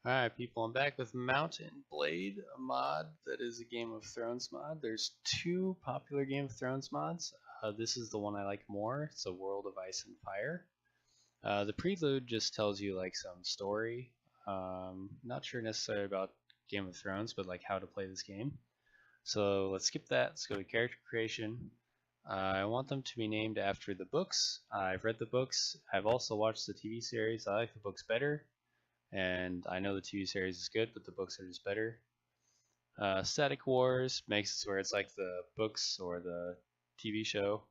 Alright people, I'm back with Mount and Blade, a mod that is a Game of Thrones mod. There's two popular Game of Thrones mods. This is the one I like more. It's a World of Ice and Fire. The prelude just tells you like some story. Not sure necessarily about Game of Thrones, but like how to play this game. So let's skip that. Let's go to character creation. I want them to be named after the books. I've read the books. I've also watched the TV series. I like the books better. And I know the TV series is good, but the books are just better. Static Wars makes it where it's like the books or the TV show.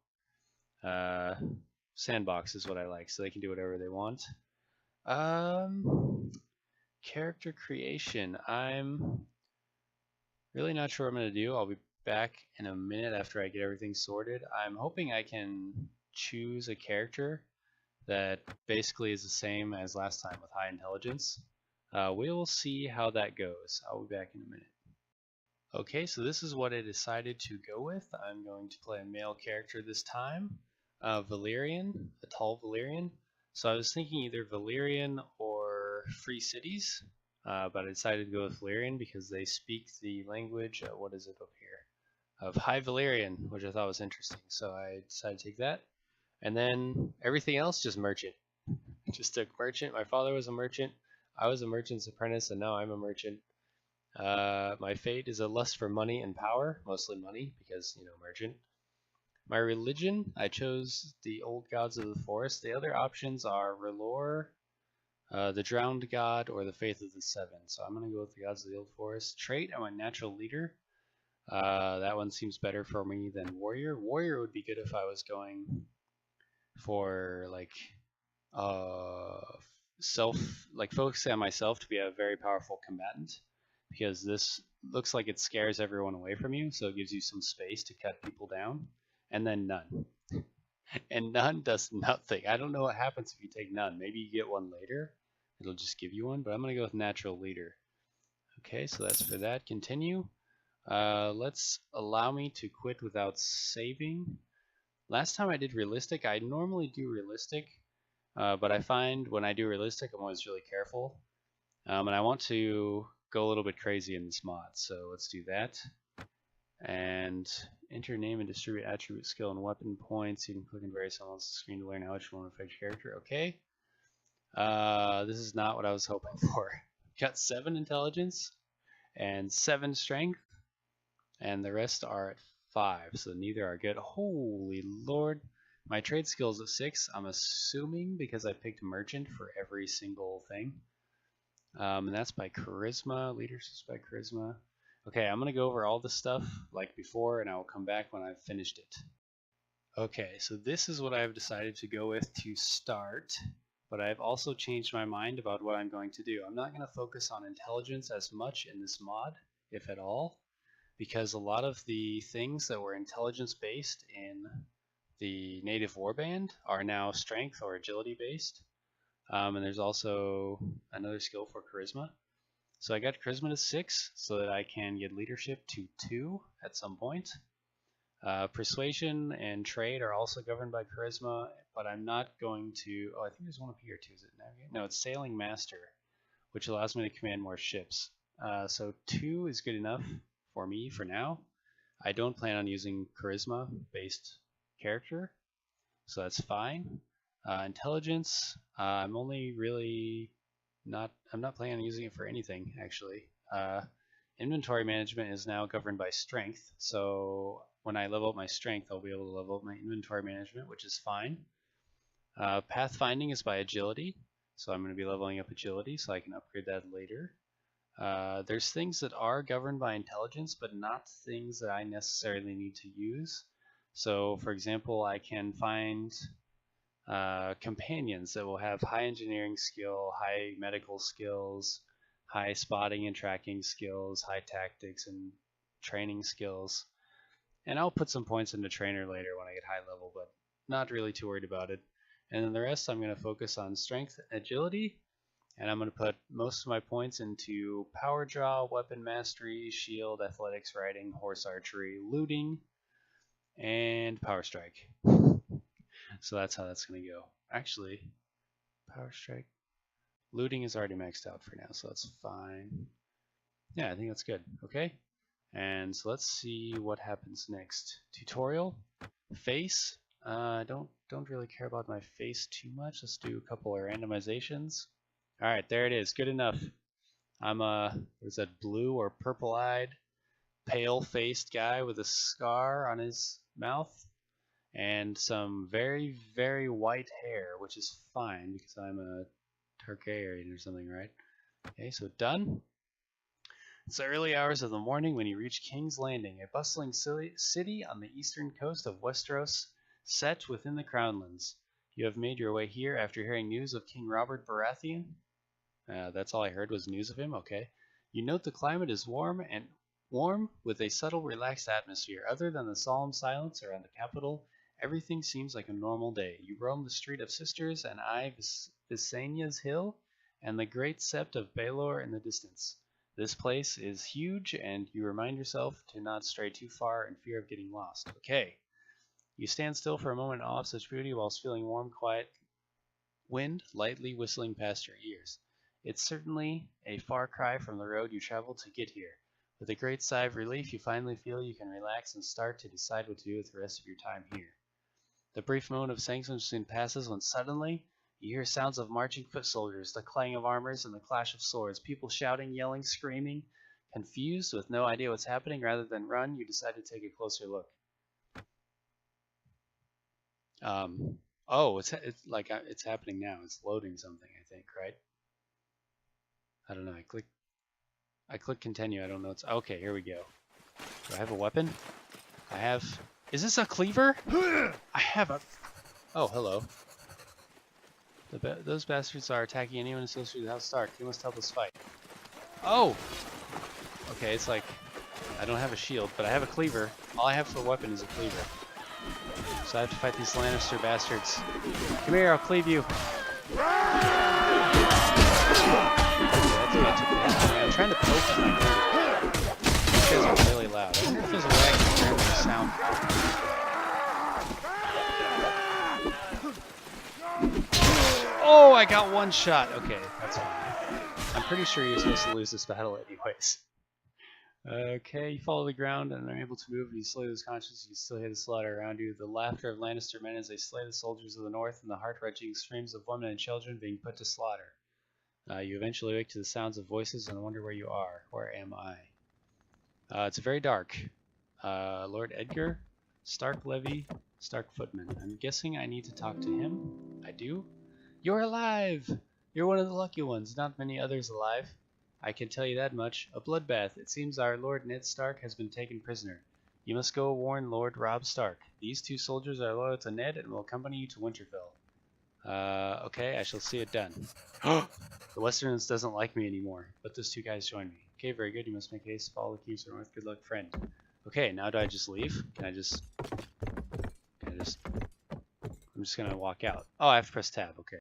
Uh, Sandbox is what I like, so they can do whatever they want. Character creation. I'm really not sure what I'm going to do. I'll be back in a minute after I get everything sorted. I'm hoping I can choose a character that basically is the same as last time with high intelligence. We'll see how that goes. I'll be back in a minute. Okay, so this is what I decided to go with. I'm going to play a male character this time, Valyrian, a tall Valyrian. So I was thinking either Valyrian or Free Cities, but I decided to go with Valyrian because they speak the language, what is it up here, of High Valyrian, which I thought was interesting. So I decided to take that. And then everything else, just merchant. Just took merchant. My father was a merchant. I was a merchant's apprentice, and now I'm a merchant. My fate is a lust for money and power, mostly money, because, merchant. My religion, I chose the old gods of the forest. The other options are R'hllor, the drowned god, or the faith of the seven. So I'm going to go with the gods of the old forest. Trait, I'm a natural leader. That one seems better for me than warrior. Warrior would be good if I was going for like focusing on myself to be a very powerful combatant, because this looks like it scares everyone away from you, so it gives you some space to cut people down. And then none. And none does nothing. I don't know what happens if you take none. Maybe you get one later. It'll just give you one, but I'm going to go with natural leader. Okay, so that's for that. Continue. Let's allow me to quit without saving. Last time I did realistic, I normally do realistic, but I find when I do realistic, I'm always really careful. And I want to go a little bit crazy in this mod, so let's do that. And enter name and distribute attribute, skill, and weapon points. You can click in various elements of the screen to learn how each one will affect your character. Okay. This is not what I was hoping for. Got 7 intelligence and 7 strength, and the rest are at 5, so neither are good. Holy lord. My trade skills at 6, I'm assuming, because I picked merchant for every single thing. And that's by charisma. Leadership is by charisma. Okay, I'm going to go over all the stuff like before, and I will come back when I've finished it. Okay, so this is what I've decided to go with to start, but I've also changed my mind about what I'm going to do. I'm not going to focus on intelligence as much in this mod, if at all, because a lot of the things that were intelligence based in the native warband are now strength or agility based. And there's also another skill for charisma. So I got charisma to 6 so that I can get leadership to 2 at some point. Persuasion and trade are also governed by charisma, but I'm not going to. Oh, I think there's one up here too. Is it navigate? No, it's sailing master, which allows me to command more ships. So 2 is good enough for me for now. I don't plan on using charisma based character, so that's fine. Intelligence, I'm only really not. I'm not planning on using it for anything actually. Inventory management is now governed by strength, so when I level up my strength, I'll be able to level up my inventory management, which is fine. Pathfinding is by agility, so I'm going to be leveling up agility so I can upgrade that later. There's things that are governed by intelligence, but not things that I necessarily need to use. So, for example, I can find companions that will have high engineering skill, high medical skills, high spotting and tracking skills, high tactics and training skills. And I'll put some points into trainer later when I get high level, but not really too worried about it. And then the rest I'm going to focus on strength and agility, and I'm going to put most of my points into power draw, weapon mastery, shield, athletics, riding, horse archery, looting, and power strike. So that's how that's going to go. Actually, power strike. Looting is already maxed out for now, so that's fine. Yeah, I think that's good. Okay. And so let's see what happens next. Tutorial. Face. Don't really care about my face too much. Let's do a couple of randomizations. All right, there it is. Good enough. I'm what is that, blue or purple-eyed, pale-faced guy with a scar on his mouth and some very, very white hair, which is fine because I'm a Targaryen or something, right? Okay, so done. It's the early hours of the morning when you reach King's Landing, a bustling city on the eastern coast of Westeros, set within the Crownlands. You have made your way here after hearing news of King Robert Baratheon. That's all I heard was news of him. Okay. You note the climate is warm with a subtle, relaxed atmosphere. Other than the solemn silence around the capital, everything seems like a normal day. You roam the Street of Sisters and eye Visenia's Hill and the great sept of Baelor in the distance. This place is huge, and you remind yourself to not stray too far in fear of getting lost. Okay. You stand still for a moment in awe of such beauty whilst feeling warm, quiet wind lightly whistling past your ears. It's certainly a far cry from the road you traveled to get here. With a great sigh of relief, you finally feel you can relax and start to decide what to do with the rest of your time here. The brief moment of sanctity soon passes when suddenly you hear sounds of marching foot soldiers, the clang of armors, and the clash of swords. People shouting, yelling, screaming. Confused, with no idea what's happening, rather than run, you decide to take a closer look. Oh, it's happening now. It's loading something, I think, right? I don't know. I click continue. I don't know. It's okay. Here we go. Do I have a weapon? I have. Is this a cleaver? I have a. Oh, hello. Those bastards are attacking anyone associated with House Stark. You must help us fight. Oh! Okay, it's like, I don't have a shield, but I have a cleaver. All I have for a weapon is a cleaver. So I have to fight these Lannister bastards. Come here, I'll cleave you. I'm trying to poke you. These guys are really loud. I wonder if there's a way I can turn the sound. Oh, I got one shot. Okay, that's fine. I'm pretty sure you're supposed to lose this battle anyways. Okay, you follow the ground and are able to move, and you slay those consciences. You still hear the slaughter around you. The laughter of Lannister men as they slay the soldiers of the north, and the heart-wrenching screams of women and children being put to slaughter. You eventually wake to the sounds of voices and wonder where you are. Where am I? It's very dark. Lord Edgar, Stark Levy, Stark Footman. I'm guessing I need to talk to him. I do. You're alive! You're one of the lucky ones. Not many others alive. I can tell you that much. A bloodbath. It seems our Lord Ned Stark has been taken prisoner. You must go warn Lord Robb Stark. These two soldiers are loyal to Ned and will accompany you to Winterfell. Okay, I shall see it done. The Westerns doesn't like me anymore, but those two guys join me. Okay, very good. You must make haste. Follow the keys to the north. Good luck, friend. Okay, now do I just leave? I'm just gonna walk out. Oh, I have to press tab. Okay.